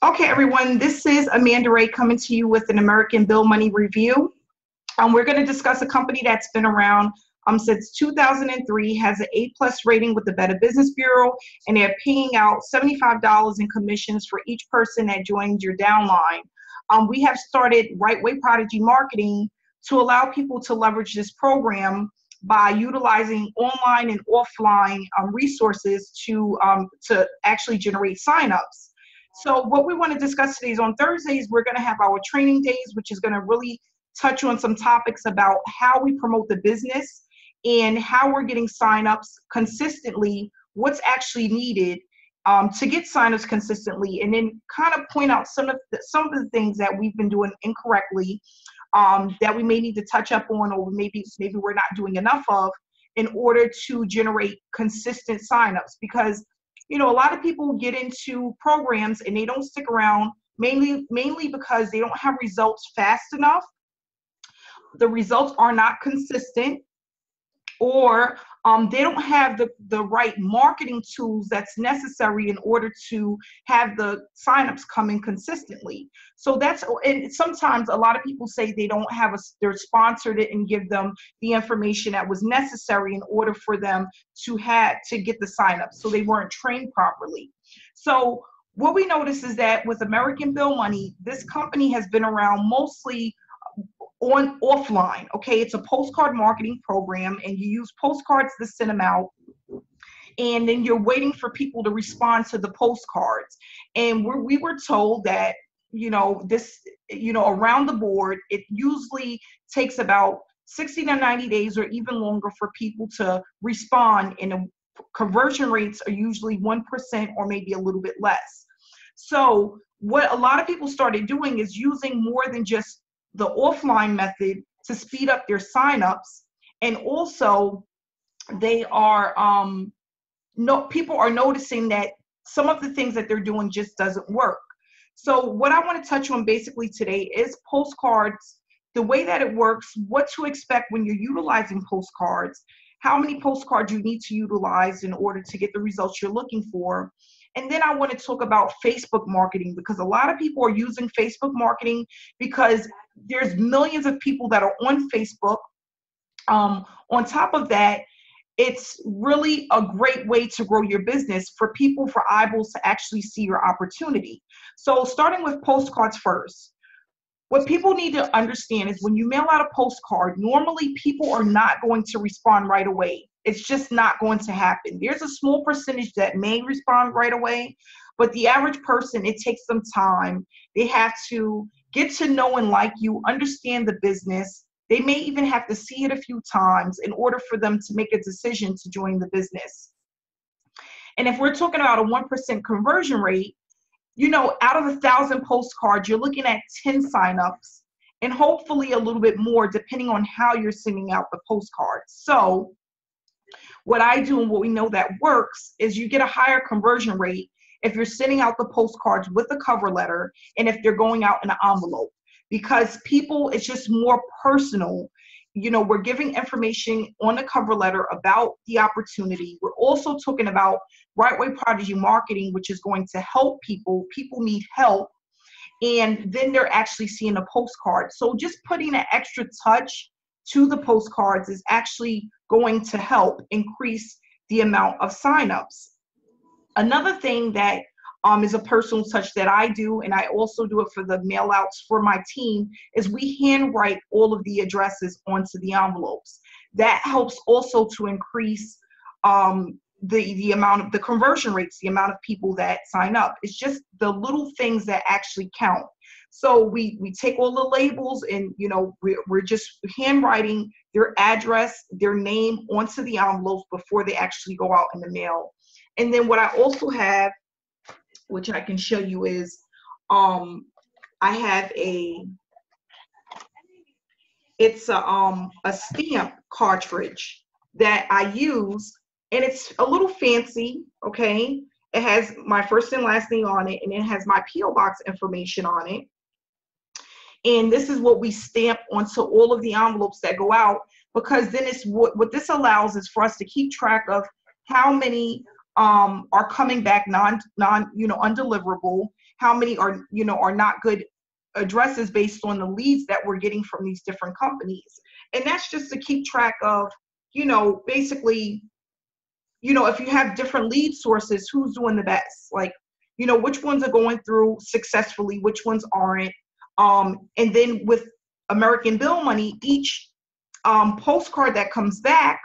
Okay, everyone, this is Amanda Ray coming to you with an American Bill Money review. We're going to discuss a company that's been around since 2003, has an A+ rating with the Better Business Bureau, and they're paying out $75 in commissions for each person that joins your downline. We have started Rightway Prodigy Marketing to allow people to leverage this program by utilizing online and offline resources to actually generate signups. So what we want to discuss today is on Thursdays, we're going to have our training days, which is going to really touch on some topics about how we promote the business and how we're getting signups consistently, what's actually needed to get signups consistently, and then kind of point out some of the things that we've been doing incorrectly that we may need to touch up on, or maybe we're not doing enough of in order to generate consistent signups. Because a lot of people get into programs and they don't stick around, mainly because they don't have results fast enough. The results are not consistent, or they don't have the right marketing tools that's necessary in order to have the signups come in consistently. So and sometimes a lot of people say they don't have their sponsor didn't give them the information that was necessary in order for them to get the signups, so they weren't trained properly. So what we notice is that with American Bill Money, this company has been around mostly offline. Okay, it's a postcard marketing program, and you use postcards to send them out, and then you're waiting for people to respond to the postcards. And we were told that around the board, it usually takes about 60 to 90 days or even longer for people to respond, and the conversion rates are usually 1% or maybe a little bit less. So what a lot of people started doing is using more than just the offline method to speed up their signups, and also they are people are noticing that some of the things that they're doing just doesn't work. So what I want to touch on basically today is postcards, the way that it works, what to expect when you're utilizing postcards, how many postcards you need to utilize in order to get the results you're looking for. And then I want to talk about Facebook marketing, because a lot of people are using Facebook marketing because there's millions of people that are on Facebook. On top of that, it's really a great way to grow your business for eyeballs to actually see your opportunity. So starting with postcards first, what people need to understand is when you mail out a postcard, normally people are not going to respond right away. It's just not going to happen. There's a small percentage that may respond right away, but the average person, it takes some time. They have to get to know and like you, understand the business. They may even have to see it a few times in order for them to make a decision to join the business. And if we're talking about a 1% conversion rate, out of 1,000 postcards, you're looking at 10 signups, and hopefully a little bit more depending on how you're sending out the postcards. So what I do and what we know that works is you get a higher conversion rate if you're sending out the postcards with a cover letter, and if they're going out in an envelope, because it's just more personal. We're giving information on the cover letter about the opportunity. We're also talking about Rightway Prodigy Marketing, which is going to help people. People need help, and then they're actually seeing a postcard. So just putting an extra touch to the postcards is actually going to help increase the amount of signups. Another thing that is a personal touch that I do, and I also do it for the mail outs for my team, is we handwrite all of the addresses onto the envelopes. That helps also to increase the amount of the conversion rates, the amount of people that sign up. It's just the little things that actually count. So we take all the labels, and we're just handwriting their address, their name onto the envelopes before they actually go out in the mail. And then what I also have, which I can show you, is I have it's a stamp cartridge that I use, and it's a little fancy. Okay, it has my first and last name on it, and it has my P.O. box information on it. And this is what we stamp onto all of the envelopes that go out, because then it's what this allows is for us to keep track of how many are coming back undeliverable, how many are, are not good addresses based on the leads that we're getting from these different companies. And that's just to keep track of, basically, if you have different lead sources, who's doing the best? Like, which ones are going through successfully, which ones aren't. And then with American Bill Money, each postcard that comes back,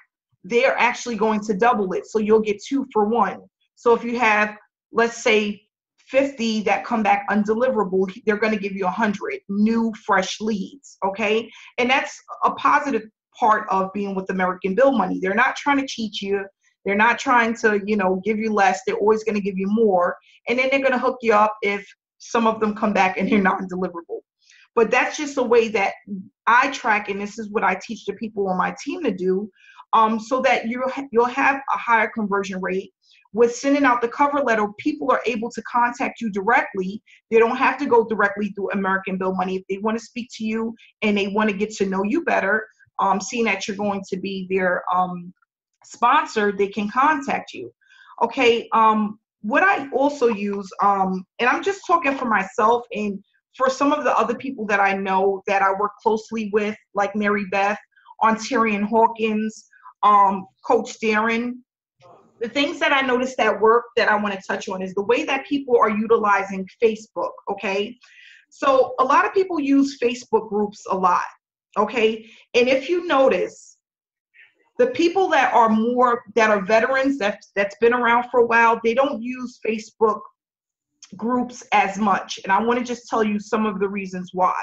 they're actually going to double it. So you'll get 2 for 1. So if you have, let's say, 50 that come back undeliverable, they're going to give you 100 new, fresh leads. Okay. And that's a positive part of being with American Bill Money. They're not trying to cheat you. They're not trying to, give you less. They're always going to give you more. And then they're going to hook you up if some of them come back and they're not deliverable. But that's just a way that I track, and this is what I teach the people on my team to do, so that you'll have a higher conversion rate. With sending out the cover letter, people are able to contact you directly. They don't have to go directly through American Bill Money. If they want to speak to you and they want to get to know you better, seeing that you're going to be their sponsor, they can contact you. Okay. What I also use, and I'm just talking for myself and for some of the other people that I know that I work closely with, like Mary Beth, Ontarian Hawkins, Coach Darren. The things that I noticed that work that I want to touch on is the way that people are utilizing Facebook. Okay. So a lot of people use Facebook groups a lot. Okay. And if you notice, the people that are veterans, that's been around for a while, they don't use Facebook groups as much. And I want to just tell you some of the reasons why.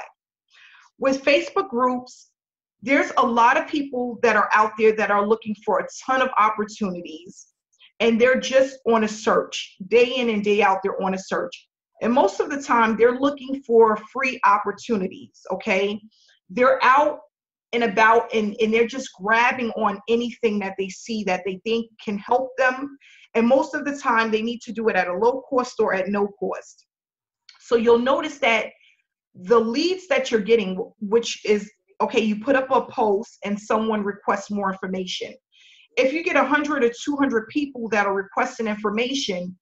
With Facebook groups, there's a lot of people that are out there that are looking for a ton of opportunities, and they're just on a search. Day in and day out, they're on a search. And most of the time, they're looking for free opportunities, okay? They're out and about, and they're just grabbing on anything that they see that they think can help them. And most of the time, they need to do it at a low cost or at no cost. So you'll notice that the leads that you're getting, which is, okay, you put up a post and someone requests more information. If you get 100 or 200 people that are requesting information,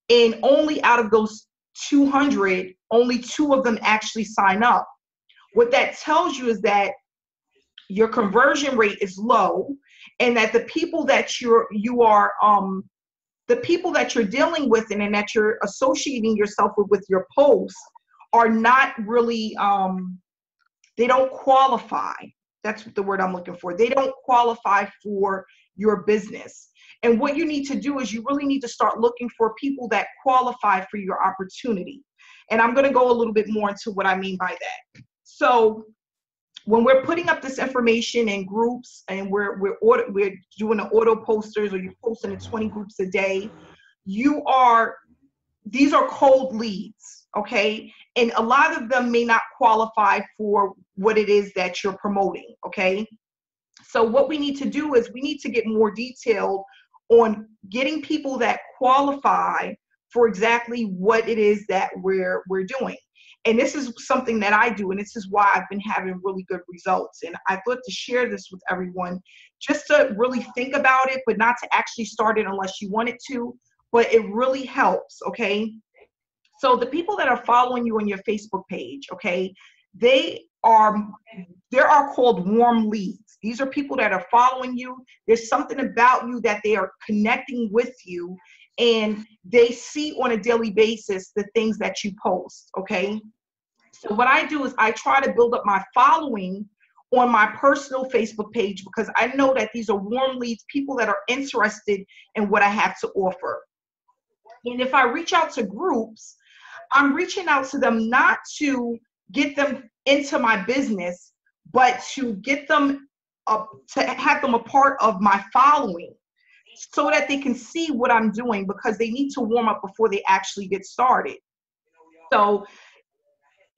and only out of those 200, only 2 of them actually sign up, what that tells you is that your conversion rate is low, and that the people that the people that you're dealing with and that you're associating yourself with your posts are not really, they don't qualify. That's the word I'm looking for. They don't qualify for your business. And what you need to do is you really need to start looking for people that qualify for your opportunity. And I'm going to go a little bit more into what I mean by that. So when we're putting up this information in groups, and we're doing the auto posters, or you're posting in 20 groups a day, these are cold leads, okay? And a lot of them may not qualify for what it is that you're promoting, okay? So what we need to do is we need to get more detailed on getting people that qualify for exactly what it is that we're doing. And this is something that I do, and this is why I've been having really good results. And I thought to share this with everyone, just to really think about it, but not to actually start it unless you want it to. But it really helps, okay? So the people that are following you on your Facebook page, okay, they are called warm leads. These are people that are following you. There's something about you that they are connecting with you, and they see on a daily basis the things that you post, okay? So what I do is I try to build up my following on my personal Facebook page, because I know that these are warm leads, people that are interested in what I have to offer. And if I reach out to groups, I'm reaching out to them not to get them into my business, but to get them to have them a part of my following, so that they can see what I'm doing, because they need to warm up before they actually get started. So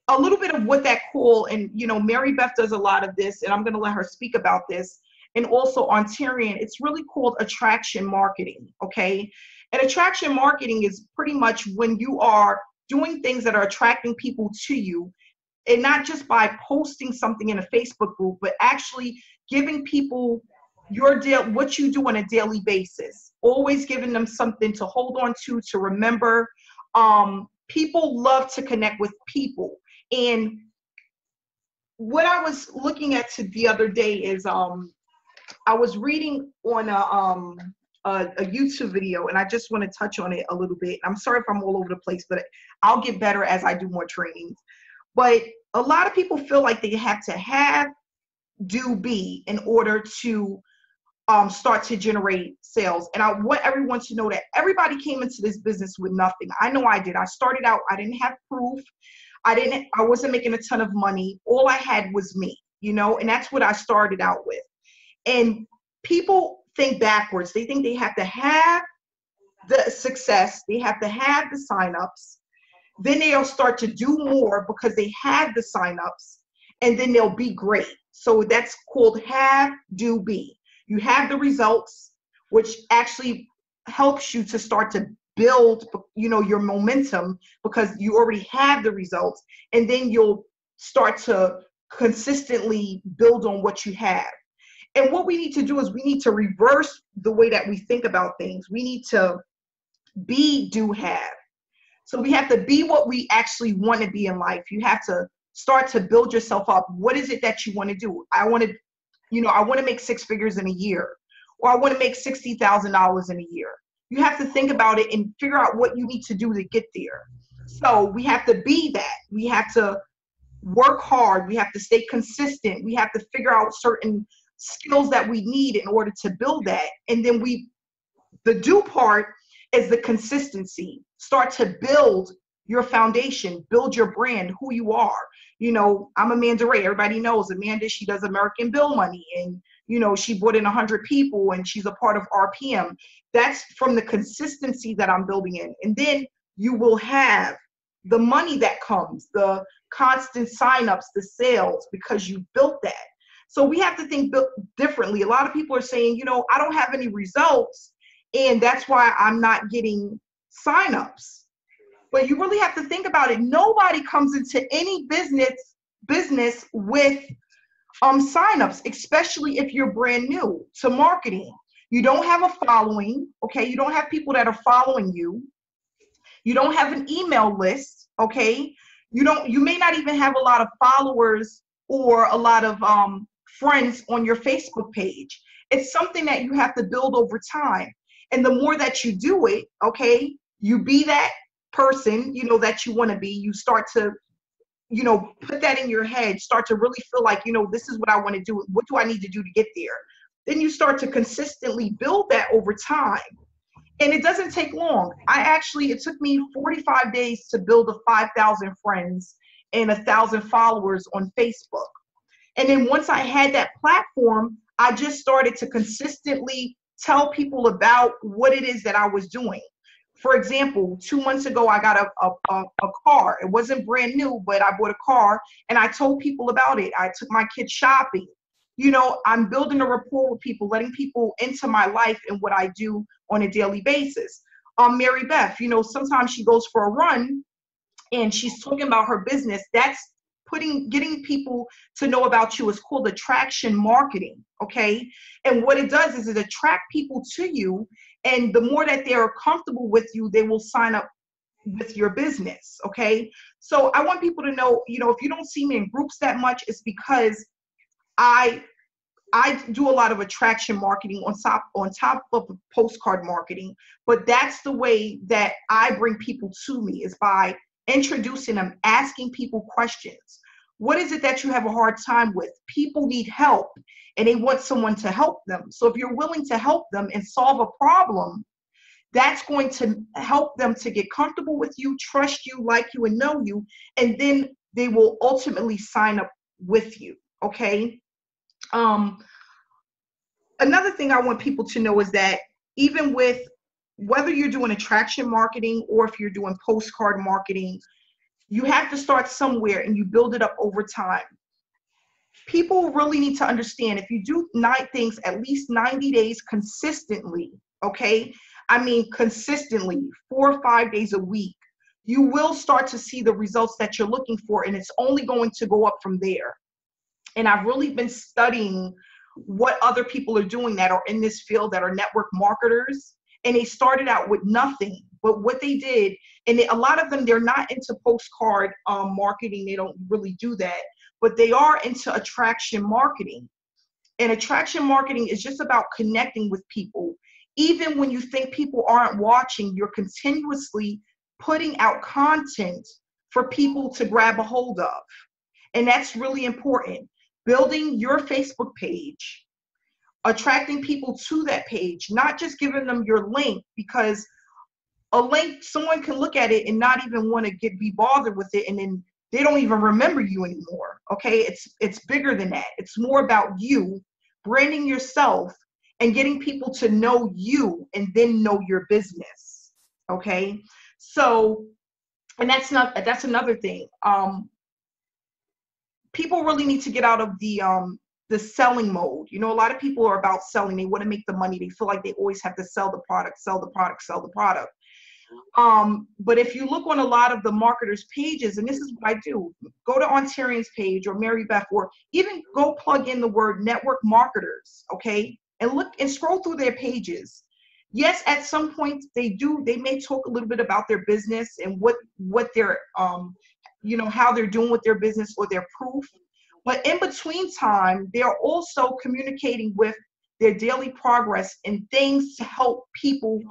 a little bit of what that call, and Mary Beth does a lot of this, and I'm going to let her speak about this, and also Ontarian, it's really called attraction marketing, okay? And attraction marketing is pretty much when you are doing things that are attracting people to you, and not just by posting something in a Facebook group, but actually giving people what you do on a daily basis, always giving them something to hold on to remember, people love to connect with people. And what I was looking at the other day is I was reading on a YouTube video, and I just want to touch on it a little bit. I'm sorry if I'm all over the place, but I'll get better as I do more trainings. But a lot of people feel like they have to have, do, be in order to start to generate sales. And I want everyone to know that everybody came into this business with nothing. I know I did. I started out, I didn't have proof. I wasn't making a ton of money. All I had was me, you know, and that's what I started out with. And people think backwards. They think they have to have the success. They have to have the signups. Then they'll start to do more because they have the signups, and then they'll be great. So that's called have, do, be. You have the results, which actually helps you to start to build, you know, your momentum, because you already have the results, and then you'll start to consistently build on what you have. And what we need to do is we need to reverse the way that we think about things. We need to be, do, have. So we have to be what we actually want to be in life. You have to start to build yourself up. What is it that you want to do? I want to make 6 figures in a year, or I want to make $60,000 in a year. You have to think about it and figure out what you need to do to get there. So we have to be that. We have to work hard. We have to stay consistent. We have to figure out certain skills that we need in order to build that. And then the do part is the consistency. Start to build your foundation, build your brand, who you are. You know, I'm Amanda Ray. Everybody knows Amanda. She does American Bill Money, and, you know, she brought in 100 people, and she's a part of RPM. That's from the consistency that I'm building in. And then you will have the money that comes, the constant signups, the sales, because you built that. So we have to think differently. A lot of people are saying, you know, I don't have any results, and that's why I'm not getting signups. But you really have to think about it. Nobody comes into any business with signups, especially if you're brand new to marketing. You don't have a following, okay? You don't have people that are following you. You don't have an email list, okay? You may not even have a lot of followers or a lot of friends on your Facebook page. It's something that you have to build over time. And the more that you do it, okay, you be that person, you know, that you want to be. You start to, you know, put that in your head, start to really feel like, you know, this is what I want to do. What do I need to do to get there? Then you start to consistently build that over time. And it doesn't take long. It took me 45 days to build 5,000 friends and 1,000 followers on Facebook. And then once I had that platform, I just started to consistently tell people about what it is that I was doing. For example, 2 months ago, I got a car. It wasn't brand new, but I bought a car, and I told people about it. I took my kids shopping. You know, I'm building a rapport with people, letting people into my life and what I do on a daily basis. Mary Beth, you know, sometimes she goes for a run and she's talking about her business. That's getting people to know about you. Is called attraction marketing, okay? And what it does is it attracts people to you, and the more that they're comfortable with you, they will sign up with your business, okay? So I want people to know, you know, if you don't see me in groups that much, it's because I do a lot of attraction marketing on top of postcard marketing, but that's the way that I bring people to me, is by introducing them, asking people questions. What is it that you have a hard time with? People need help, and they want someone to help them. So if you're willing to help them and solve a problem, that's going to help them to get comfortable with you, trust you, like you, and know you, and then they will ultimately sign up with you, okay? Another thing I want people to know is that even with whether you're doing attraction marketing or if you're doing postcard marketing, you have to start somewhere and you build it up over time. People really need to understand, if you do 9 things at least 90 days consistently, okay? I mean, consistently, 4 or 5 days a week, you will start to see the results that you're looking for, and it's only going to go up from there. And I've really been studying what other people are doing that are in this field, that are network marketers, and they started out with nothing, But what they did, and a lot of them, they're not into postcard marketing. They don't really do that, but they are into attraction marketing. And attraction marketing is just about connecting with people. Even when you think people aren't watching, you're continuously putting out content for people to grab a hold of. And that's really important. Building your Facebook page, attracting people to that page, not just giving them your link, because a link, someone can look at it and not even want to be bothered with it, and then they don't even remember you anymore. Okay, it's bigger than that. It's more about you branding yourself and getting people to know you and then know your business. Okay, so, and that's another thing. People really need to get out of the selling mode. You know, a lot of people are about selling. They want to make the money. They feel like they always have to sell the product, sell the product, sell the product. But if you look on a lot of the marketers' pages, and this is what I do, go to Ontarian's page or Mary Beth, or even go plug in the word network marketers, okay? And look and scroll through their pages. Yes, at some point they may talk a little bit about their business and what they're, you know, how they're doing with their business or their proof. But in between time, they're also communicating with their daily progress and things to help people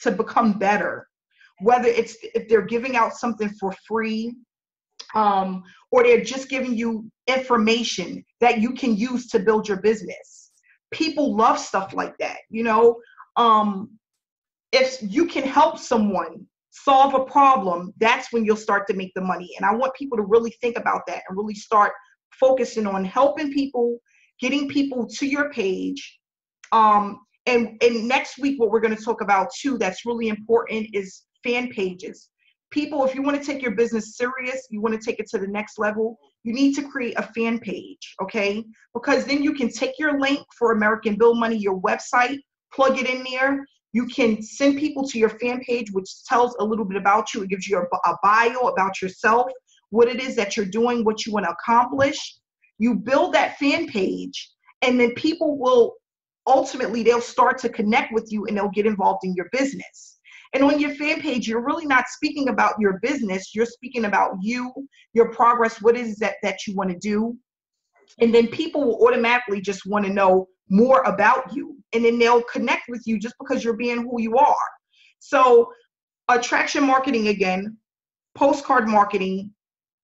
to become better. Whether it's if they're giving out something for free, or they're just giving you information that you can use to build your business. People love stuff like that. You know, if you can help someone solve a problem, that's when you'll start to make the money. And I want people to really think about that and really start focusing on helping people, getting people to your page. And next week, what we're going to talk about too, that's really important, is fan pages. People, if you want to take your business serious, you want to take it to the next level, you need to create a fan page, okay? Because then you can take your link for American Bill Money, your website, plug it in there. You can send people to your fan page, which tells a little bit about you. It gives you a bio about yourself, what it is that you're doing, what you want to accomplish. You build that fan page, and then people will ultimately, they'll start to connect with you and they'll get involved in your business. And on your fan page, you're really not speaking about your business. You're speaking about you, your progress, what is that you want to do. And then people will automatically just want to know more about you. And then they'll connect with you just because you're being who you are. So attraction marketing, again, postcard marketing,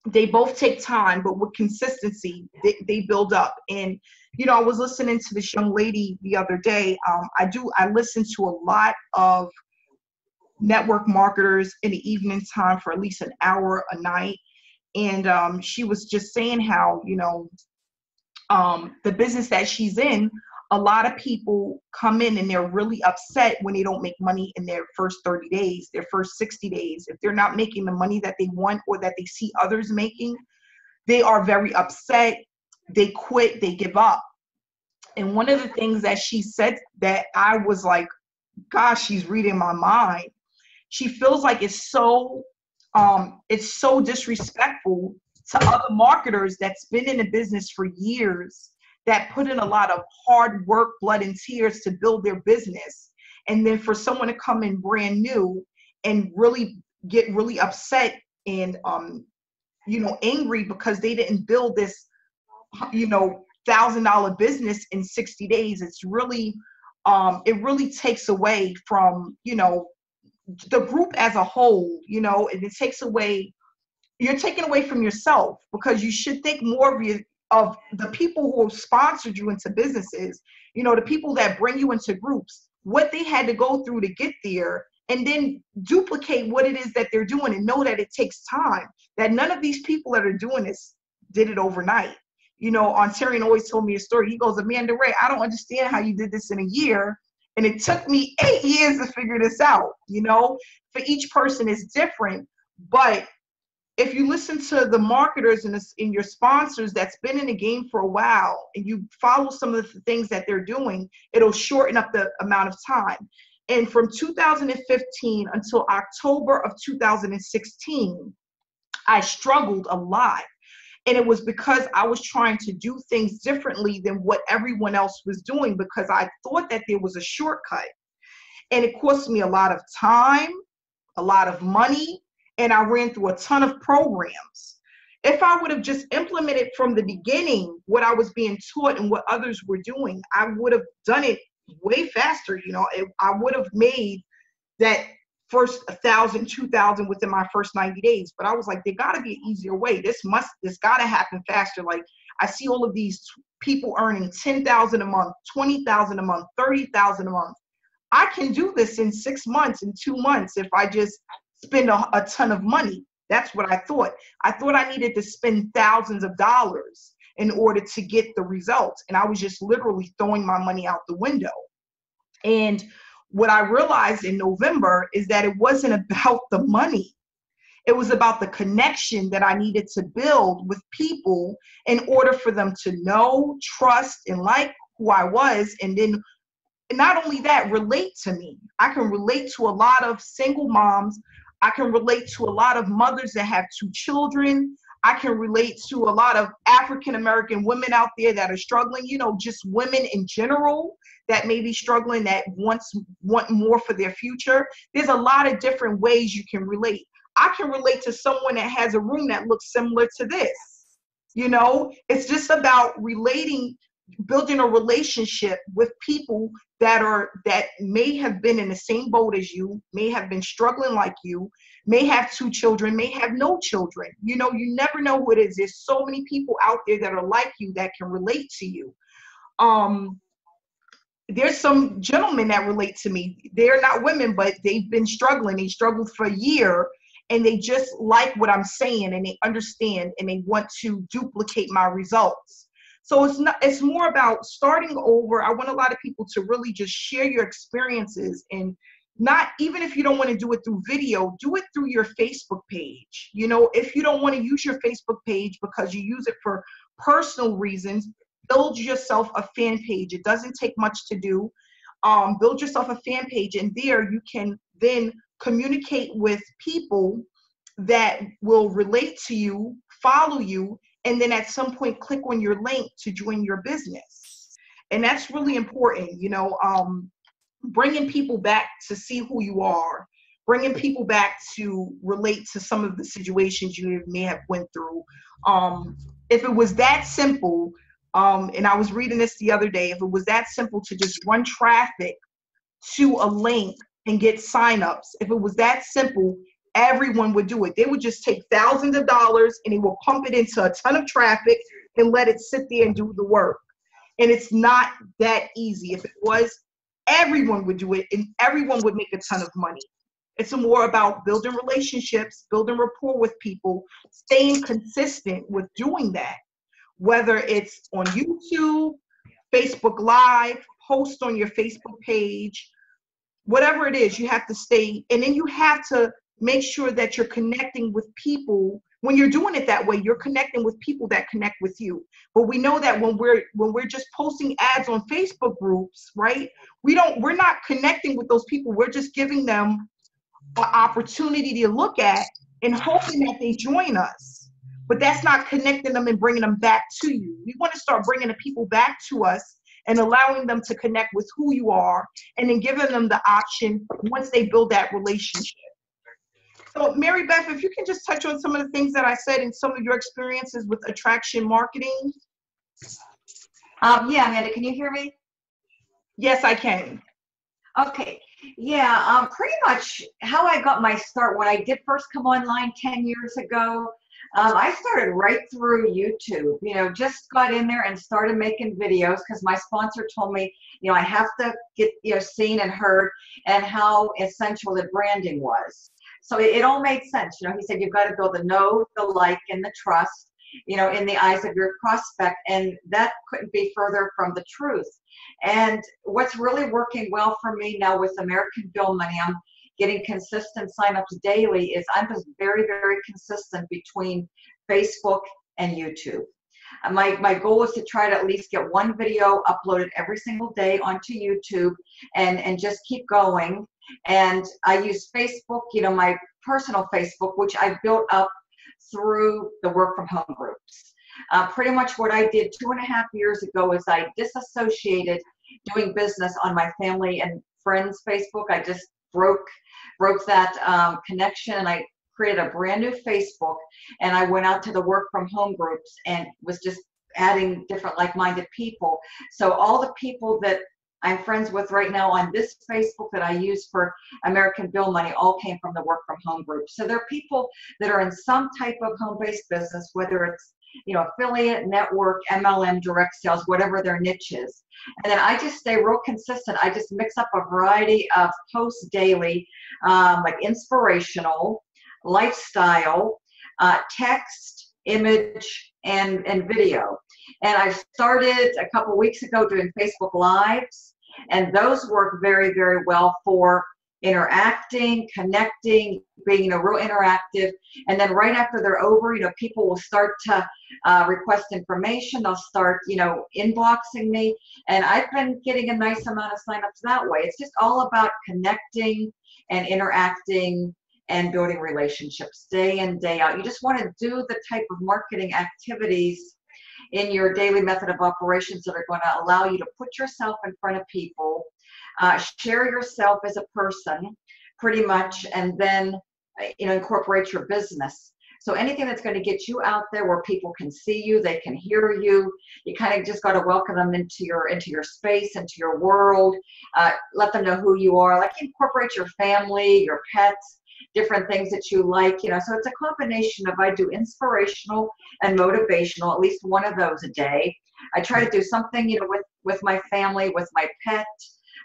they both take time, but with consistency, they build up. And, you know, I was listening to this young lady the other day. I listen to a lot of network marketers in the evening time for at least an hour a night. And she was just saying how, you know, the business that she's in, a lot of people come in and they're really upset when they don't make money in their first 30 days, their first 60 days. If they're not making the money that they want or that they see others making, they are very upset. They quit, they give up. And one of the things that she said that I was like, gosh, she's reading my mind. She feels like it's so disrespectful to other marketers that's been in the business for years, that put in a lot of hard work, blood and tears to build their business. And then for someone to come in brand new and really get really upset and, you know, angry because they didn't build this, you know, $1,000 business in 60 days. It's really, it really takes away from, you know, the group as a whole, you know, and it takes away, you're taking away from yourself, because you should think more of the people who have sponsored you into businesses, you know, the people that bring you into groups, what they had to go through to get there, and then duplicate what it is that they're doing and know that it takes time, that none of these people that are doing this did it overnight. You know, Ontarian always told me a story. He goes, Amanda Ray, I don't understand how you did this in a year. And it took me 8 years to figure this out. You know, for each person is different. But if you listen to the marketers and your sponsors that's been in the game for a while, and you follow some of the things that they're doing, it'll shorten up the amount of time. And from 2015 until October of 2016, I struggled a lot. And it was because I was trying to do things differently than what everyone else was doing, because I thought that there was a shortcut. And it cost me a lot of time. a lot of money, and I ran through a ton of programs. If I would have just implemented from the beginning what I was being taught and what others were doing, I would have done it way faster. I would have made that first 1,000, 2,000 within my first 90 days. But I was like, there got to be an easier way. This got to happen faster. Like, I see all of these people earning 10,000 a month, 20,000 a month, 30,000 a month. I can do this in 6 months, in 2 months, if I just spend a ton of money. That's what I thought. I thought I needed to spend thousands of dollars in order to get the results. And I was just literally throwing my money out the window. And what I realized in November is that it wasn't about the money. It was about the connection that I needed to build with people in order for them to know, trust, and like who I was. And then not only that, relate to me. I can relate to a lot of single moms. I can relate to a lot of mothers that have 2 children. I can relate to a lot of African-American women out there that are struggling, just women in general that may be struggling, that want more for their future. There's a lot of different ways you can relate. I can relate to someone that has a room that looks similar to this. It's just about relating, building a relationship with people that may have been in the same boat as you, may have been struggling like you, may have 2 children, may have no children. You never know who it is. There's so many people out there that are like you that can relate to you. There's some gentlemen that relate to me. They're not women, but they've been struggling. They struggled for a year, and they just like what I'm saying, and they understand, and they want to duplicate my results. So it's more about starting over. I want a lot of people to really just share your experiences, and not, even if you don't want to do it through video, do it through your Facebook page. If you don't want to use your Facebook page because you use it for personal reasons, build yourself a fan page. It doesn't take much to do. Build yourself a fan page, and there you can then communicate with people that will relate to you, follow you, and then at some point click on your link to join your business. And that's really important, bringing people back to see who you are, bringing people back to relate to some of the situations you may have went through. If it was that simple, and I was reading this the other day, if it was that simple to just run traffic to a link and get signups, if it was that simple, everyone would do it. They would just take thousands of dollars and they will pump it into a ton of traffic and let it sit there and do the work. And it's not that easy. If it was, everyone would do it and everyone would make a ton of money. It's more about building relationships, building rapport with people, staying consistent with doing that. Whether it's on YouTube, Facebook Live, post on your Facebook page, whatever it is, you have to stay. And then you have to make sure that you're connecting with people. When you're doing it that way, you're connecting with people that connect with you. But we know that when we're just posting ads on Facebook groups, right? We're not connecting with those people. We're just giving them an opportunity to look at and hoping that they join us. But that's not connecting them and bringing them back to you. We want to start bringing the people back to us and allowing them to connect with who you are, and then giving them the option once they build that relationship. So Mary Beth, if you can just touch on some of the things that I said and some of your experiences with attraction marketing. Yeah, Amanda, can you hear me? Yes, I can. Okay. Yeah, pretty much how I got my start when I did first come online 10 years ago. I started right through YouTube, just got in there and started making videos because my sponsor told me, I have to get, seen and heard, and how essential the branding was. So it all made sense. He said, you've got to build the know, the like, and the trust, in the eyes of your prospect. And that couldn't be further from the truth. And what's really working well for me now with American Bill Money, I'm getting consistent signups daily, is I'm just very, very consistent between Facebook and YouTube. My goal is to try to at least get one video uploaded every single day onto YouTube and just keep going. And I use Facebook, my personal Facebook, which I built up through the work from home groups. Pretty much what I did 2.5 years ago is I disassociated doing business on my family and friends Facebook. I just broke that connection, and I created a brand new Facebook, and I went out to the work from home groups and was just adding different like-minded people. So all the people that I'm friends with right now on this Facebook that I use for American Bill Money all came from the work from home group. So there are people that are in some type of home-based business, whether it's affiliate, network, MLM, direct sales, whatever their niche is. And then I just stay real consistent. I just mix up a variety of posts daily, like inspirational, lifestyle, text, image, and video. And I started a couple weeks ago doing Facebook Lives, and those work very, very well for interacting, connecting, being real interactive. And then right after they're over, people will start to request information. They'll start, inboxing me, and I've been getting a nice amount of signups that way. It's just all about connecting and interacting and building relationships day in, day out. You just want to do the type of marketing activities in your daily method of operations that are going to allow you to put yourself in front of people, share yourself as a person pretty much, and then incorporate your business. So anything that's going to get you out there where people can see you, they can hear you, you kind of just got to welcome them into your space, into your world, let them know who you are, like incorporate your family, your pets, different things that you like, so it's a combination of, I do inspirational and motivational, at least one of those a day. I try to do something, with my family, with my pet,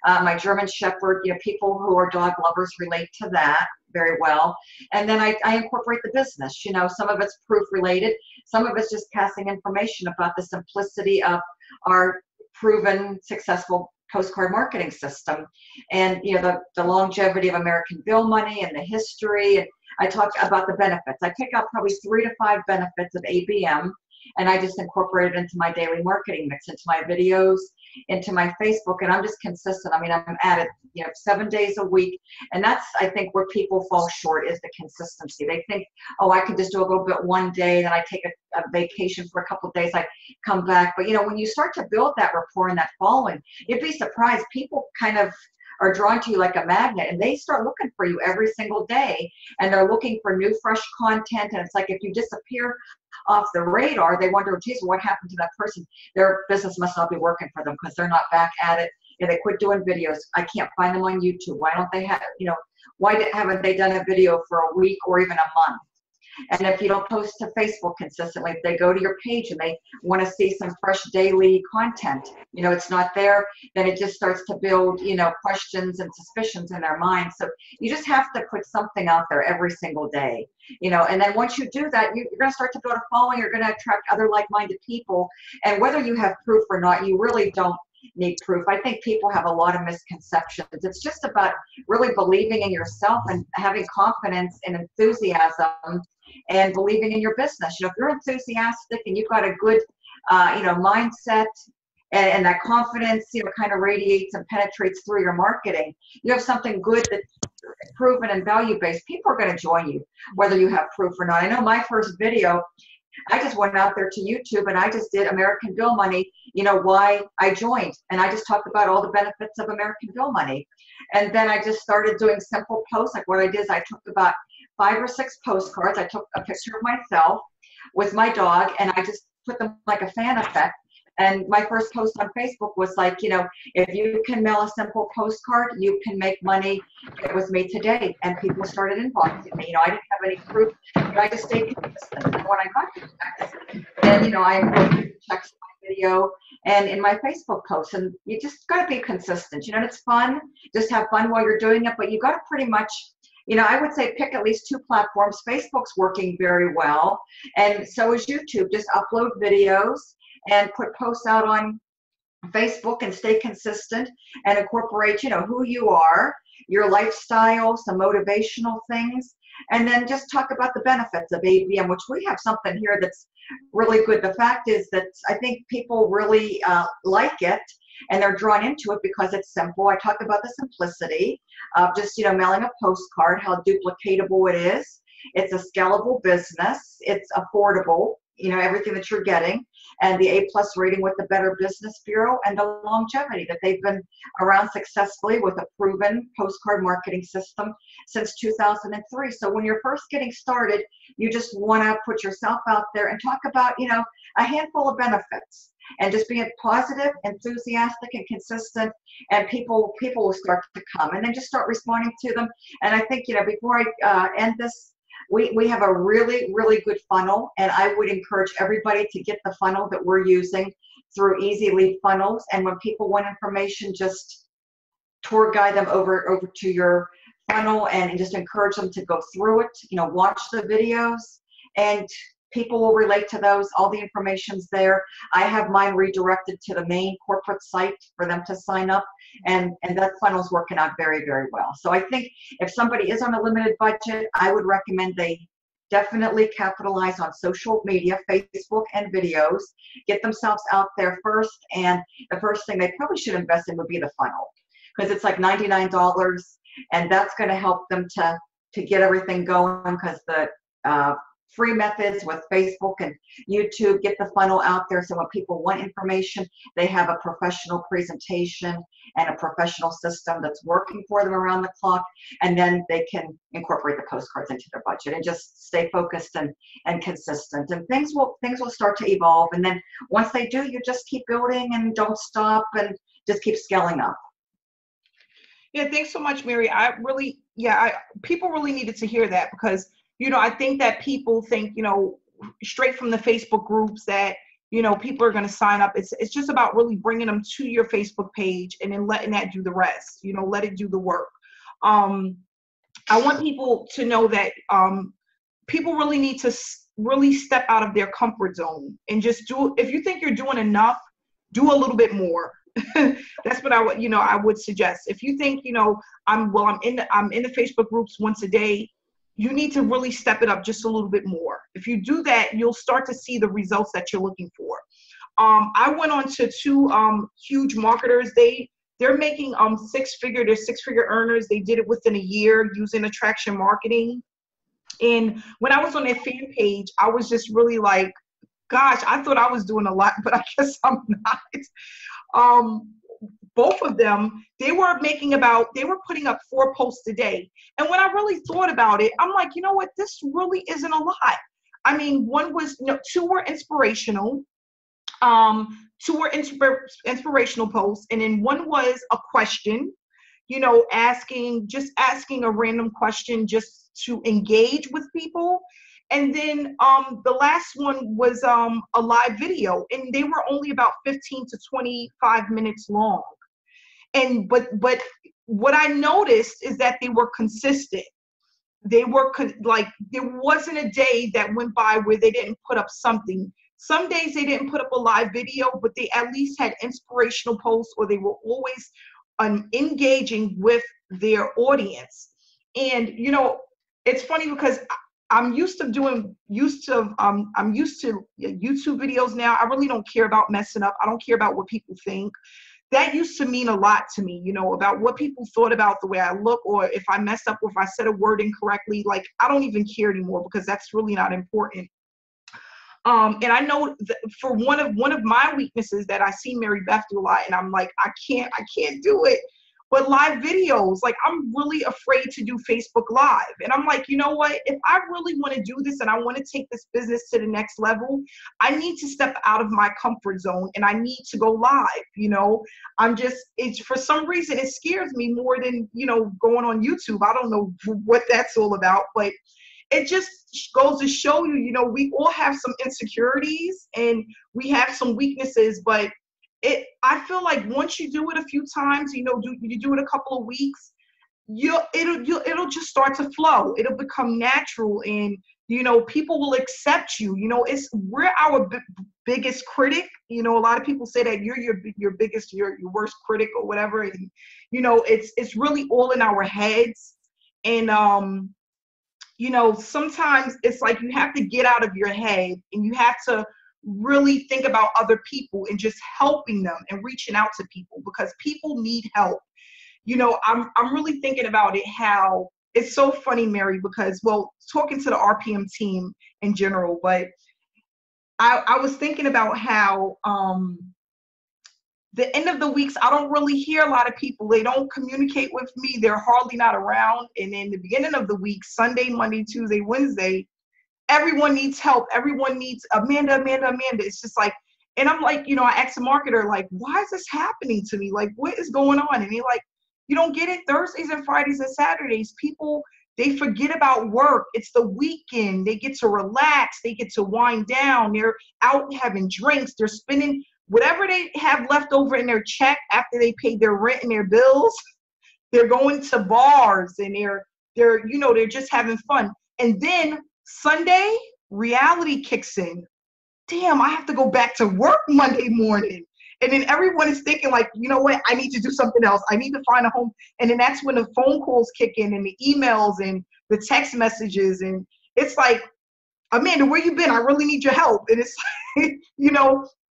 my German Shepherd, people who are dog lovers relate to that very well. And then I incorporate the business, some of it's proof related, some of it's just passing information about the simplicity of our proven successful postcard marketing system, and the longevity of American Bill Money and the history. And I talk about the benefits. I pick out probably 3 to 5 benefits of ABM, and I just incorporate it into my daily marketing mix, into my videos, into my Facebook, and I'm just consistent. I mean, I'm at it, 7 days a week, and that's, I think, where people fall short, is the consistency. They think, oh, I can just do a little bit one day, then I take a vacation for a couple of days, I come back. But when you start to build that rapport and that following, you'd be surprised. People kind of are drawn to you like a magnet, and they start looking for you every single day, and they're looking for new, fresh content. And it's like, if you disappear off the radar, they wonder, geez, what happened to that person? Their business must not be working for them because they're not back at it. They quit doing videos. I can't find them on YouTube. Why don't they have, why haven't they done a video for a week or even a month? And if you don't post to Facebook consistently, if they go to your page and they want to see some fresh daily content, it's not there, then it just starts to build, questions and suspicions in their mind. So you just have to put something out there every single day, and then once you do that, you're going to start to build a following. You're going to attract other like-minded people. And whether you have proof or not, you really don't need proof. I think people have a lot of misconceptions. It's just about really believing in yourself and having confidence and enthusiasm and believing in your business. If you're enthusiastic and you've got a good, mindset, and that confidence, kind of radiates and penetrates through your marketing, you have something good that's proven and value-based, people are going to join you, whether you have proof or not. I know my first video, I just went out there to YouTube and I just did American Bill Money, why I joined. And I just talked about all the benefits of American Bill Money. And then I just started doing simple posts. Like what I did is I took about 5 or 6 postcards. I took a picture of myself with my dog, and I just put them like a fan effect. And my first post on Facebook was like, if you can mail a simple postcard, you can make money. It was made today. And people started inboxing me. I didn't have any proof, but I just stayed consistent. And when I got the checks, then, I included checks in my video and in my Facebook posts. And you just got to be consistent. And it's fun. Just have fun while you're doing it. But you got to pretty much, I would say pick at least 2 platforms. Facebook's working very well. And so is YouTube. Just upload videos and put posts out on Facebook and stay consistent and incorporate, who you are, your lifestyle, some motivational things, and then just talk about the benefits of ABM, which we have something here that's really good. The fact is that I think people really like it, and they're drawn into it because it's simple. I talk about the simplicity of just, mailing a postcard, how duplicatable it is. It's a scalable business. It's affordable. everything that you're getting, and the A+ rating with the Better Business Bureau, and the longevity that they've been around successfully with a proven postcard marketing system since 2003. So when you're first getting started, you just want to put yourself out there and talk about, a handful of benefits, and just being positive, enthusiastic, and consistent, and people will start to come, and then just start responding to them. And I think, before I end this, we have a really, really good funnel, and I would encourage everybody to get the funnel that we're using through Easy Lead Funnels. And when people want information, just tour guide them over to your funnel, and just encourage them to go through it, watch the videos, and people will relate to those. All the information's there. I have mine redirected to the main corporate site for them to sign up, and that funnel's working out very, very well. So I think if somebody is on a limited budget, I would recommend they definitely capitalize on social media, Facebook and videos, get themselves out there first, and the first thing they probably should invest in would be the funnel, because it's like $99, and that's going to help them to get everything going, because the free methods with Facebook and YouTube get the funnel out there, so when people want information, they have a professional presentation and a professional system that's working for them around the clock, and then they can incorporate the postcards into their budget and just stay focused and consistent, and things will start to evolve. And then once they do, you just keep building and don't stop, and just keep scaling up. Yeah, thanks so much, Mary. People really needed to hear that, because I think that people think, straight from the Facebook groups that, people are going to sign up. It's just about really bringing them to your Facebook page and then letting that do the rest, let it do the work. I want people to know that people really need to really step out of their comfort zone and just if you think you're doing enough, do a little bit more. That's what I would suggest. If you think, I'm in the Facebook groups once a day, you need to really step it up just a little bit more. If you do that, you'll start to see the results that you're looking for. I went on to two huge marketers. They're making they're six-figure earners. They did it within a year using attraction marketing. And when I was on their fan page, I was just really like, gosh, I thought I was doing a lot, but I guess I'm not. Both of them, they were putting up 4 posts a day. And when I really thought about it, I'm like, you know what, this really isn't a lot. I mean, 2 were inspirational. 2 were inspirational posts. And then 1 was a question, asking a random question just to engage with people. And then the last one was a live video, and they were only about 15 to 25 minutes long. And but what I noticed is that they were consistent. They were there wasn't a day that went by where they didn't put up something. Some days they didn't put up a live video, but they at least had inspirational posts, or they were always engaging with their audience. And it's funny because I'm used to YouTube videos now. I really don't care about messing up. I don't care about what people think. That used to mean a lot to me, about what people thought about the way I look, or if I messed up, or if I said a word incorrectly. Like, I don't even care anymore, because that's really not important. And I know that for one of my weaknesses that I see Mary Beth do a lot, and I'm like, I can't do it. But live videos, like, I'm really afraid to do Facebook Live. And I'm like, you know what? If I really want to do this and I want to take this business to the next level, I need to step out of my comfort zone, and I need to go live. It's for some reason, it scares me more than, going on YouTube. I don't know what that's all about, but it just goes to show you, we all have some insecurities and we have some weaknesses, but I feel like once you do it a few times, you do it a couple of weeks, it'll just start to flow. It'll become natural, and people will accept you. We're our biggest critic. A lot of people say that you're your worst critic or whatever, and it's really all in our heads. And sometimes it's like you have to get out of your head, and you have to really think about other people and just helping them and reaching out to people, because people need help. I'm really thinking about it, how it's so funny, Mary, because, talking to the RPM team in general, but I was thinking about how the end of the weeks, I don't really hear a lot of people. They don't communicate with me. They're hardly not around. And in the beginning of the week, Sunday, Monday, Tuesday, Wednesday, everyone needs help. Everyone needs Amanda, Amanda, Amanda. It's just like, and I'm like, I asked a marketer, like, why is this happening to me? Like, what is going on? And they're like, you don't get it. Thursdays and Fridays and Saturdays, people, they forget about work. It's the weekend. They get to relax. They get to wind down. They're out having drinks. They're spending whatever they have left over in their check after they pay their rent and their bills. They're going to bars and they're just having fun. And then Sunday, reality kicks in. Damn, I have to go back to work Monday morning. And then everyone is thinking like, you know what? I need to do something else. I need to find a home. And then that's when the phone calls kick in and the emails and the text messages. And it's like, Amanda, where you been? I really need your help. And it's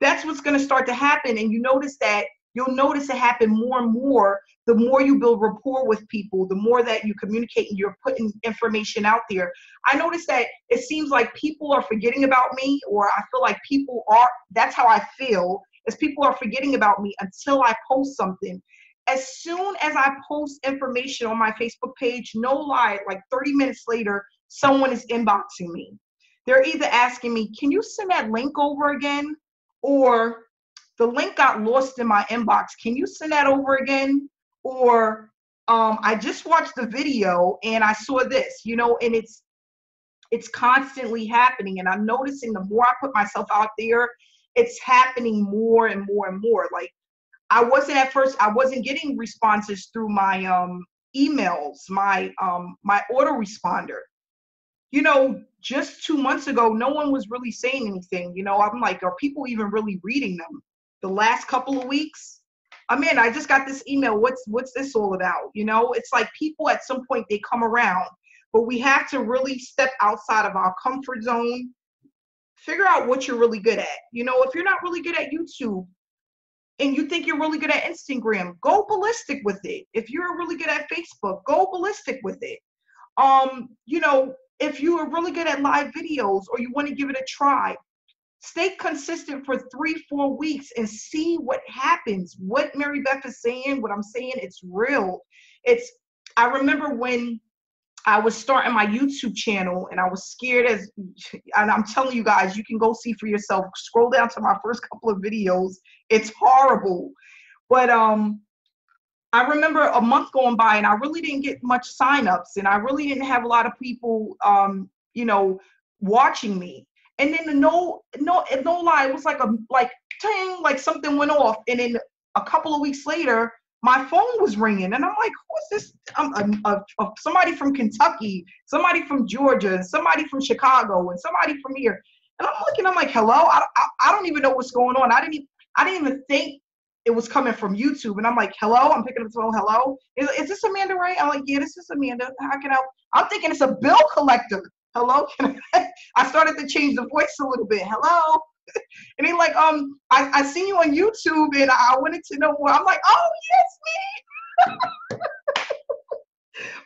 that's what's going to start to happen. And you'll notice it happen more and more. The more you build rapport with people, the more that you communicate and you're putting information out there. I notice that it seems like people are forgetting about me, or I feel like that's how I feel, is people are forgetting about me until I post something. As soon as I post information on my Facebook page, no lie, like 30 minutes later, someone is inboxing me. They're either asking me, can you send that link over again? Or the link got lost in my inbox. Can you send that over again? Or I just watched the video and I saw this, and it's constantly happening. And I'm noticing the more I put myself out there, it's happening more and more and more. Like I wasn't getting responses through my emails, my autoresponder. Just 2 months ago, no one was really saying anything. I'm like, are people even really reading them? The last couple of weeks, I just got this email. What's this all about? It's like people at some point, they come around, but we have to really step outside of our comfort zone, figure out what you're really good at. If you're not really good at YouTube and you think you're really good at Instagram, go ballistic with it. If you're really good at Facebook, go ballistic with it. If you are really good at live videos or you want to give it a try, stay consistent for 3-4 weeks and see what happens. What Mary Beth is saying, what I'm saying, it's real. I remember when I was starting my YouTube channel and I was scared and I'm telling you guys, you can go see for yourself. Scroll down to my first couple of videos. It's horrible. But I remember a month going by and I really didn't get much signups and I really didn't have a lot of people, watching me. And then no lie, it was like ting, like something went off. And then a couple of weeks later, my phone was ringing and I'm like, who's this? Somebody from Kentucky, somebody from Georgia, somebody from Chicago, and somebody from here. And I'm looking, I'm like, hello? I don't even know what's going on. I didn't even think it was coming from YouTube. And I'm like, hello? I'm picking up the phone, hello? Is this Amanda, right? I'm like, yeah, this is Amanda. How can I help? I'm thinking it's a bill collector. Hello? I started to change the voice a little bit. Hello? And he's like, I seen you on YouTube and I wanted to know more. I'm like, oh, yes, me.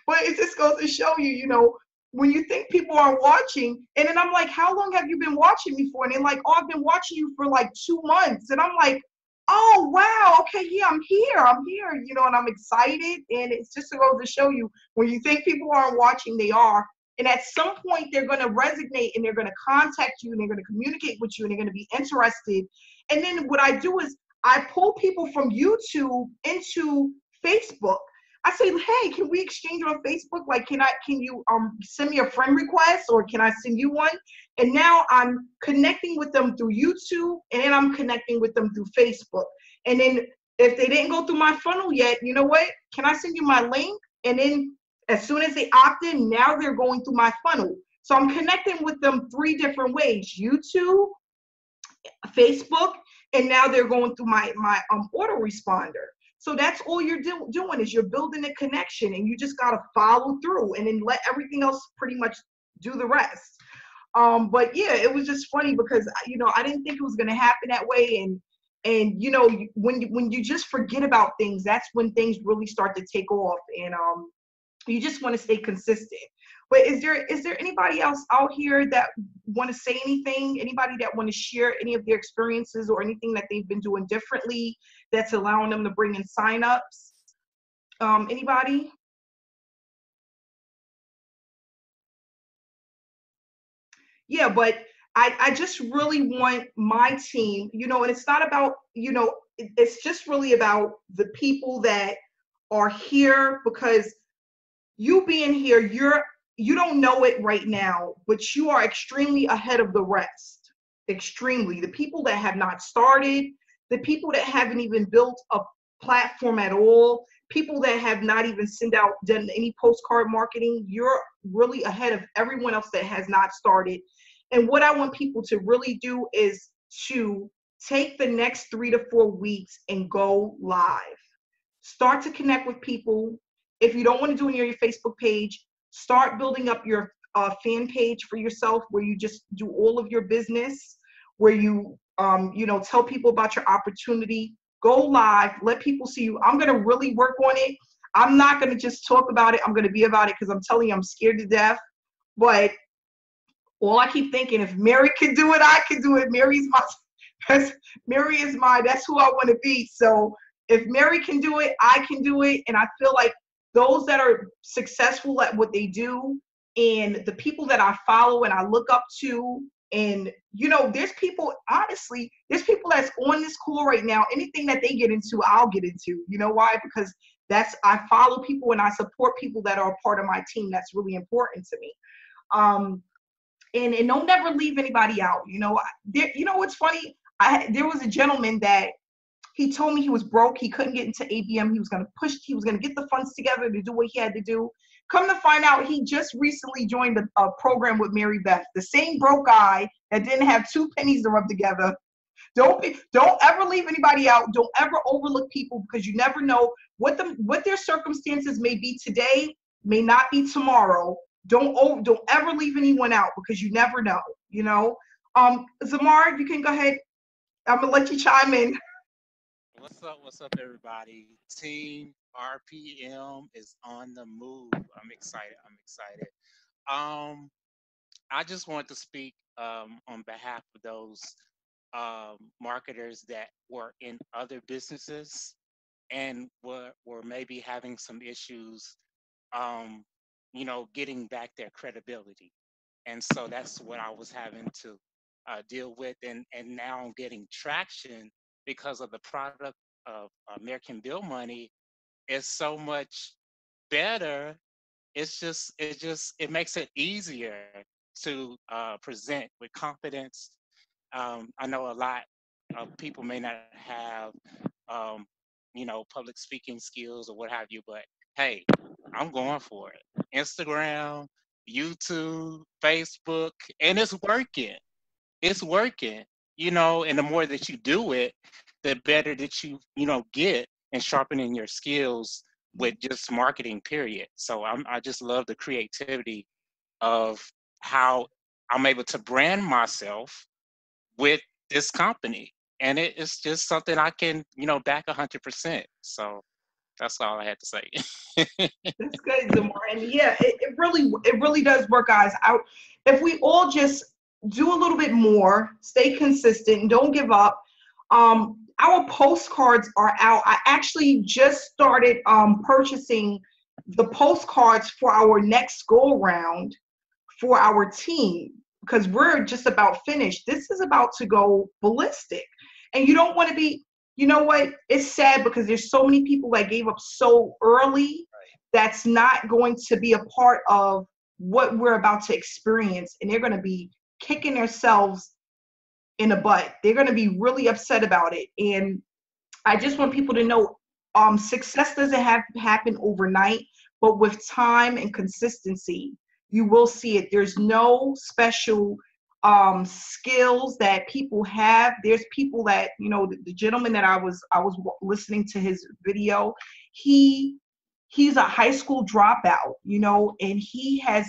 But it just goes to show you, when you think people aren't watching, and then I'm like, how long have you been watching me for? And they're like, oh, I've been watching you for like 2 months. And I'm like, oh, wow, okay, yeah, I'm here, and I'm excited. And it's just goes to show you, when you think people aren't watching, they are. And at some point, they're going to resonate and they're going to contact you and they're going to communicate with you and they're going to be interested. And then what I do is I pull people from YouTube into Facebook. I say, hey, can we exchange on Facebook? Like, can you send me a friend request, or can I send you one? And now I'm connecting with them through YouTube, and then I'm connecting with them through Facebook. And then if they didn't go through my funnel yet, you know what? Can I send you my link? And then as soon as they opt in, now they're going through my funnel. So I'm connecting with them 3 different ways: YouTube, Facebook, and now they're going through my autoresponder. So that's all you're doing is you're building a connection, and you just got to follow through and then let everything else pretty much do the rest. But yeah, it was just funny because, I didn't think it was going to happen that way. And when you just forget about things, that's when things really start to take off. And you just want to stay consistent. But is there anybody else out here that want to say anything? Anybody that want to share any of their experiences or anything that they've been doing differently that's allowing them to bring in signups? Anybody? Yeah, but I just really want my team, and it's not about, it's just really about the people that are here, because you being here, you don't know it right now, but you are extremely ahead of the rest. Extremely. The people that have not started, the people that haven't even built a platform at all, people that have not even done any postcard marketing, you're really ahead of everyone else that has not started. And what I want people to really do is to take the next 3 to 4 weeks and go live. Start to connect with people. If you don't want to do it on your Facebook page, start building up your fan page for yourself, where you just do all of your business, where you tell people about your opportunity. Go live, let people see you. I'm going to really work on it. I'm not going to just talk about it. I'm going to be about it, because I'm telling you, I'm scared to death. But all I keep thinking, if Mary can do it, I can do it. Mary is that's who I want to be. So if Mary can do it, I can do it. And I feel like those that are successful at what they do, and the people that I follow and I look up to, and there's people, honestly, there's people that's on this call right now. Anything that they get into, I'll get into. You know why? Because I follow people and I support people that are a part of my team. That's really important to me. And don't never leave anybody out. What's funny? There was a gentleman that he told me he was broke. He couldn't get into ABM. He was going to get the funds together to do what he had to do. Come to find out, he just recently joined a program with Mary Beth, the same broke guy that didn't have 2 pennies to rub together. Don't ever leave anybody out. Don't ever overlook people, because you never know what their circumstances may be today, may not be tomorrow. Don't ever leave anyone out, because you never know. Zamar, you can go ahead. I'm gonna let you chime in. What's up, everybody? Team RPM is on the move. I'm excited. I just want to speak on behalf of those marketers that were in other businesses and were maybe having some issues, getting back their credibility. And so that's what I was having to deal with. And now I'm getting traction because of the product of American Bill Money is so much better. It makes it easier to present with confidence. I know a lot of people may not have, public speaking skills or what have you, but hey, I'm going for it. Instagram, YouTube, Facebook, and it's working. It's working, and the more that you do it, the better that you get and sharpening your skills with just marketing, period. So I just love the creativity of how I'm able to brand myself with this company. And it's just something I can, back 100%. So that's all I had to say. That's good, Zamar. And yeah, it really does work, guys. If we all just do a little bit more, stay consistent, and don't give up. Our postcards are out. I actually just started purchasing the postcards for our next go round for our team, because we're just about finished. This is about to go ballistic. And you don't want to be, it's sad, because there's so many people that gave up so early that's not going to be a part of what we're about to experience. And they're going to be kicking themselves in the butt. They're going to be really upset about it. And I just want people to know, success doesn't happen overnight, but with time and consistency, you will see it. There's no special skills that people have. There's people that, the gentleman that I was listening to his video, he's a high school dropout, and he has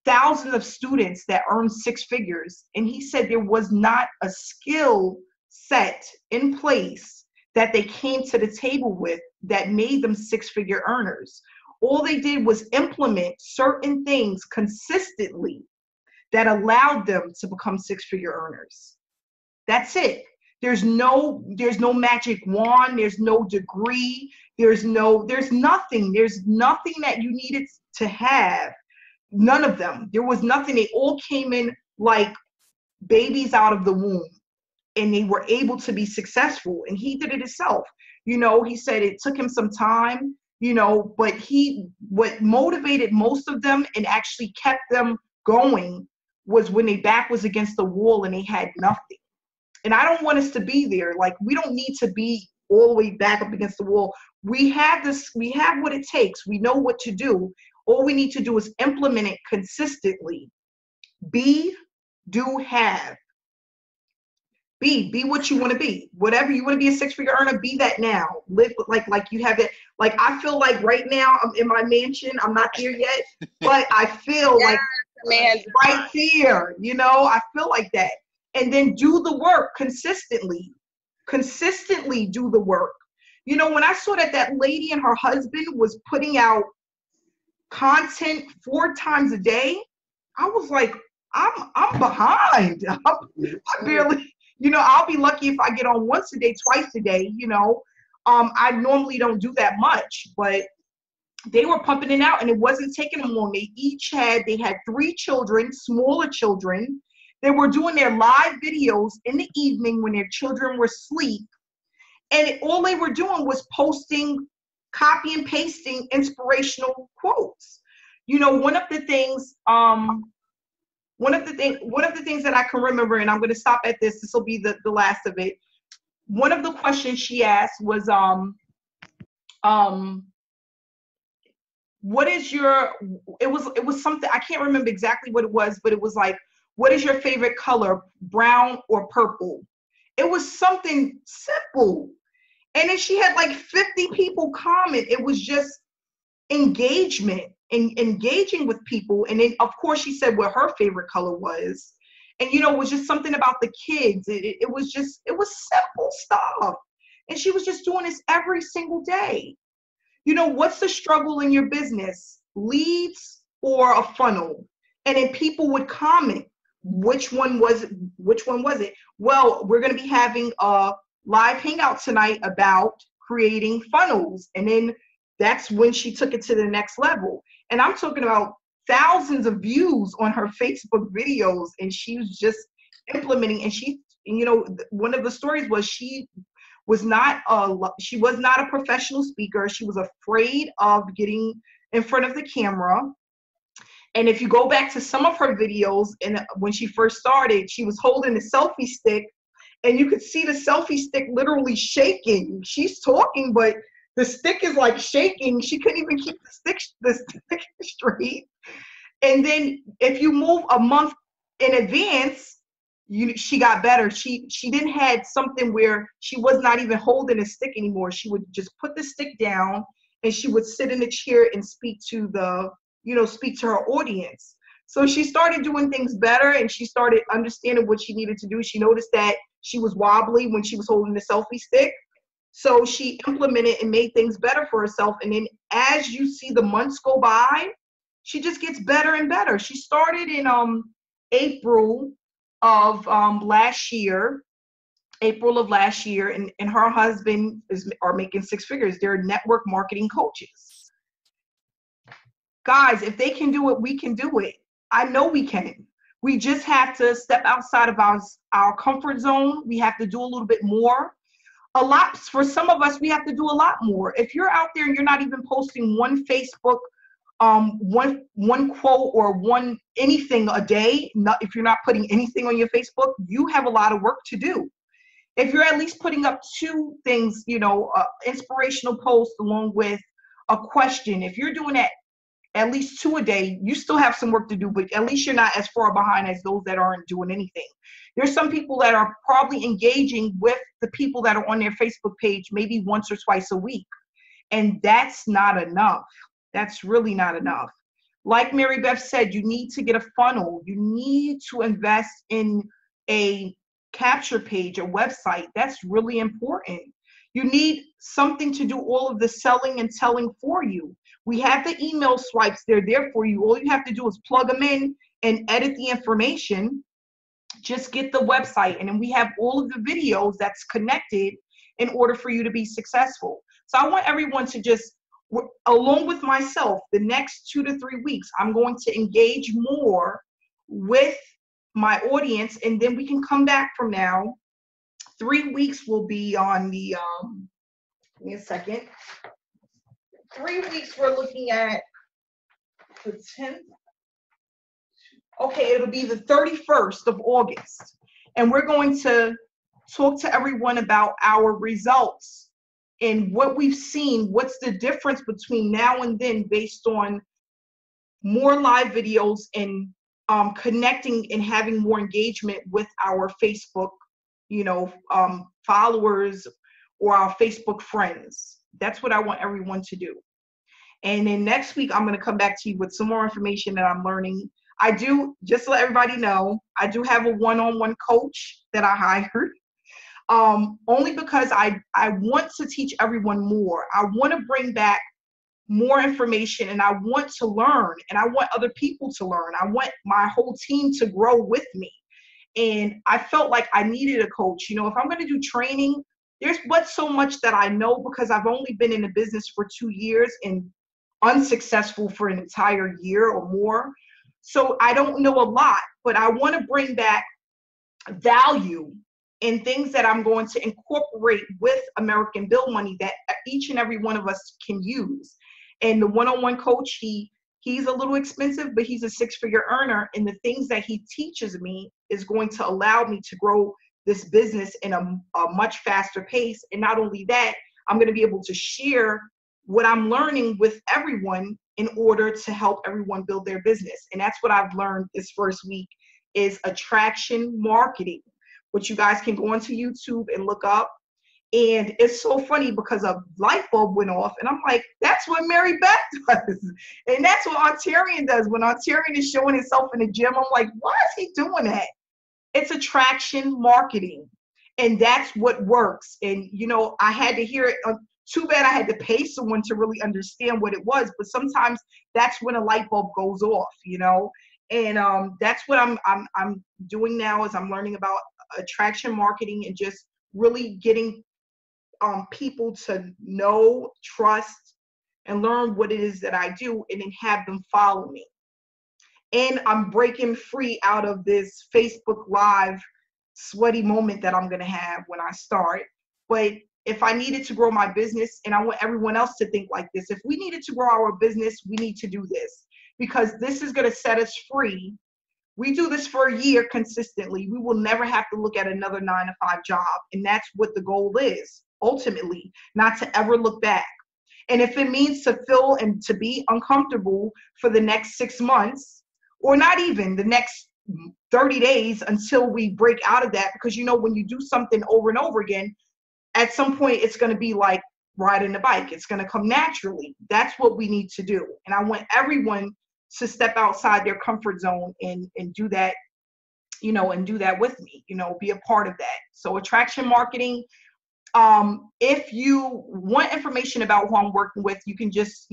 thousands of students that earn 6 figures. And he said there was not a skill set in place that they came to the table with that made them 6-figure earners. All they did was implement certain things consistently that allowed them to become six-figure earners. That's it. There's no magic wand. There's no degree. There's nothing. There's nothing that you needed to have. None of them. There was nothing. They all came in like babies out of the womb, and they were able to be successful. And he did it himself. You know, he said it took him some time, you know, but what motivated most of them and actually kept them going was when their back was against the wall and they had nothing. And I don't want us to be there. Like, we don't need to be all the way back up against the wall. We have what it takes. We know what to do. All we need to do is implement it consistently. Be, do, have. Be what you want to be. Whatever you want to be, a six-figure earner, be that now. Live like you have it. Like, I feel like right now I'm in my mansion. I'm not there yet, but I feel like right there, you know, I feel like that. And then do the work consistently. Consistently do the work. You know, when I saw that lady and her husband was putting out content 4 times a day, I was like, I'm behind. I barely, you know, I'll be lucky if I get on once a day, twice a day, you know. I normally don't do that much, but they were pumping it out and it wasn't taking them long. They had 3 children, smaller children. They were doing their live videos in the evening when their children were asleep. And all they were doing was posting, copy and pasting inspirational quotes. You know, one of the things that I can remember, and I'm going to stop at this. This will be the last of it. One of the questions she asked was, what is your, it was something, I can't remember exactly what it was, but it was like, what is your favorite color, brown or purple? It was something simple. And then she had like 50 people comment. It was just engagement and engaging with people. And then, of course, she said what her favorite color was. And, you know, it was just something about the kids. It was simple stuff. And she was just doing this every single day. You know, what's the struggle in your business? Leads or a funnel? And then people would comment, which one was it? Well, we're going to be having a live hangout tonight about creating funnels. And then that's when she took it to the next level. And I'm talking about thousands of views on her Facebook videos, and she was just implementing. And she, you know, one of the stories was she was not a professional speaker. She was afraid of getting in front of the camera. And if you go back to some of her videos, and when she first started, she was holding a selfie stick, and you could see the selfie stick literally shaking. She's talking, but the stick is like shaking. She couldn't even keep the stick straight. And then if you move a month in advance, she got better. She didn't had something where she was not even holding a stick anymore. She would just put the stick down, and she would sit in a chair and speak to her audience. So she started doing things better, and she started understanding what she needed to do. She noticed that she was wobbly when she was holding the selfie stick. So she implemented and made things better for herself. And then as you see the months go by, she just gets better and better. She started in April of last year, and her husband are making 6 figures. They're network marketing coaches. Guys, if they can do it, we can do it. I know we can. We just have to step outside of our comfort zone. We have to do a little bit more. For some of us, we have to do a lot more. If you're out there and you're not even posting one Facebook, one quote or one anything a day, if you're not putting anything on your Facebook, you have a lot of work to do. If you're at least putting up 2 things, inspirational posts along with a question, if you're doing that at least 2 a day, you still have some work to do, but at least you're not as far behind as those that aren't doing anything. There's some people that are probably engaging with the people that are on their Facebook page maybe once or twice a week. And that's not enough. That's really not enough. Like Mary Beth said, you need to get a funnel. You need to invest in a capture page, a website. That's really important. You need something to do all of the selling and telling for you. We have the email swipes. They're there for you. All you have to do is plug them in and edit the information. Just get the website, and then we have all of the videos that's connected in order for you to be successful. So I want everyone to just, along with myself, the next 2 to 3 weeks, I'm going to engage more with my audience, and then we can come back from now. 3 weeks will be on the, give me a second. 3 weeks, we're looking at the 10th. Okay, it'll be the 31st of August. And we're going to talk to everyone about our results and what we've seen, what's the difference between now and then based on more live videos and connecting and having more engagement with our Facebook, followers or our Facebook friends. That's what I want everyone to do. And then next week, I'm going to come back to you with some more information that I'm learning. I do, just to let everybody know, I do have a one-on-one coach that I hired, only because I want to teach everyone more. I want to bring back more information, and I want to learn, and I want other people to learn. I want my whole team to grow with me. And I felt like I needed a coach. If I'm going to do training, there's so much that I know, because I've only been in the business for 2 years and unsuccessful for an entire year or more. So I don't know a lot, but I want to bring back value in things that I'm going to incorporate with American Bill Money that each and every one of us can use. And the one-on-one coach, he's a little expensive, but he's a 6-figure earner. And the things that he teaches me is going to allow me to grow this business in a much faster pace. And not only that, I'm going to be able to share what I'm learning with everyone in order to help everyone build their business. And that's what I've learned this first week is attraction marketing, which you guys can go onto YouTube and look up. And it's so funny because a light bulb went off, and I'm like, that's what Mary Beth does. And that's what Ontarian does. When Ontarian is showing himself in the gym, I'm like, why is he doing that? It's attraction marketing. And that's what works. And, I had to hear it. Too bad I had to pay someone to really understand what it was. But sometimes that's when a light bulb goes off, And that's what I'm doing now is I'm learning about attraction marketing and just really getting people to know, trust, and learn what it is that I do, and then have them follow me. And I'm breaking free out of this Facebook Live sweaty moment that I'm going to have when I start. But if I needed to grow my business, and I want everyone else to think like this, if we needed to grow our business, we need to do this, because this is going to set us free. We do this for a year consistently. We will never have to look at another 9-to-5 job. And that's what the goal is, ultimately, not to ever look back. And if it means to feel and to be uncomfortable for the next 6 months, or not even the next 30 days until we break out of that, because when you do something over and over again, at some point it's going to be like riding the bike. It's going to come naturally. That's what we need to do. And I want everyone to step outside their comfort zone and do that, and do that with me, be a part of that. So attraction marketing, if you want information about who I'm working with, you can just,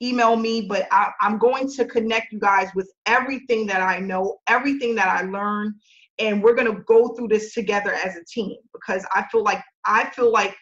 email me, but I'm going to connect you guys with everything that I know, everything that I learned, and we're going to go through this together as a team, because I feel like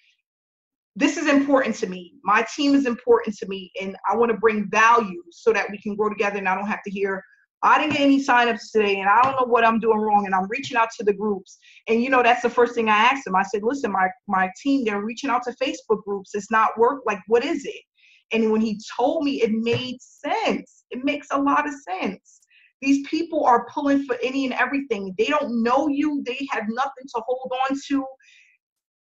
this is important to me. My team is important to me, and I want to bring value so that we can grow together, and I don't have to hear, I didn't get any signups today, and I don't know what I'm doing wrong, and I'm reaching out to the groups. And, that's the first thing I asked them. I said, listen, my team, they're reaching out to Facebook groups. It's not work. Like, what is it? And when he told me, it made sense. It makes a lot of sense. These people are pulling for any and everything. They don't know you. They have nothing to hold on to.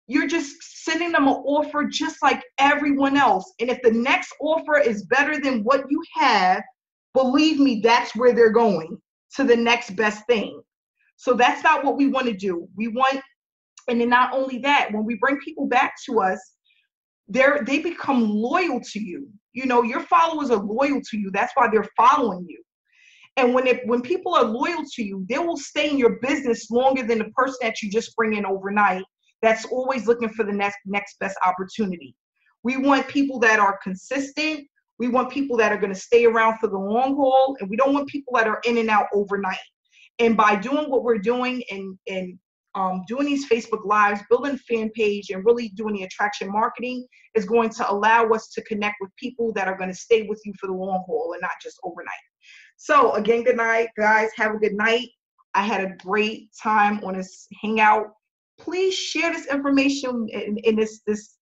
You're just sending them an offer just like everyone else. And if the next offer is better than what you have, believe me, that's where they're going, to the next best thing. So that's not what we want to do. And then not only that, when we bring people back to us, they become loyal to you. Your followers are loyal to you. That's why they're following you. And when people are loyal to you, they will stay in your business longer than the person that you just bring in overnight. that's always looking for the next best opportunity. We want people that are consistent. We want people that are going to stay around for the long haul, and we don't want people that are in and out overnight. And by doing what we're doing and doing these Facebook Lives, building a fan page, and really doing the attraction marketing is going to allow us to connect with people that are going to stay with you for the long haul and not just overnight. So again, good night, guys. Have a good night. I had a great time on this hangout. Please share this information in this.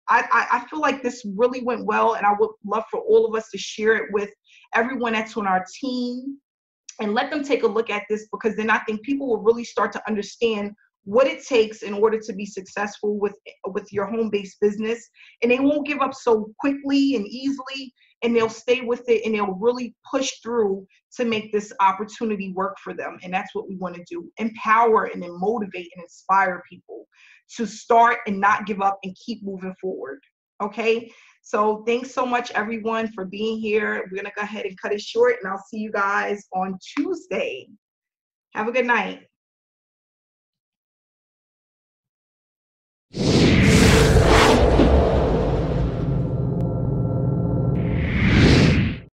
I feel like this really went well, and I would love for all of us to share it with everyone that's on our team and let them take a look at this, because then I think people will really start to understand what it takes in order to be successful with your home-based business, and they won't give up so quickly and easily, and they'll stay with it, and they'll really push through to make this opportunity work for them. And that's what we want to do: empower and then motivate and inspire people to start and not give up and keep moving forward. Okay, so thanks so much, everyone, for being here. We're gonna go ahead and cut it short, and I'll see you guys on Tuesday. Have a good night.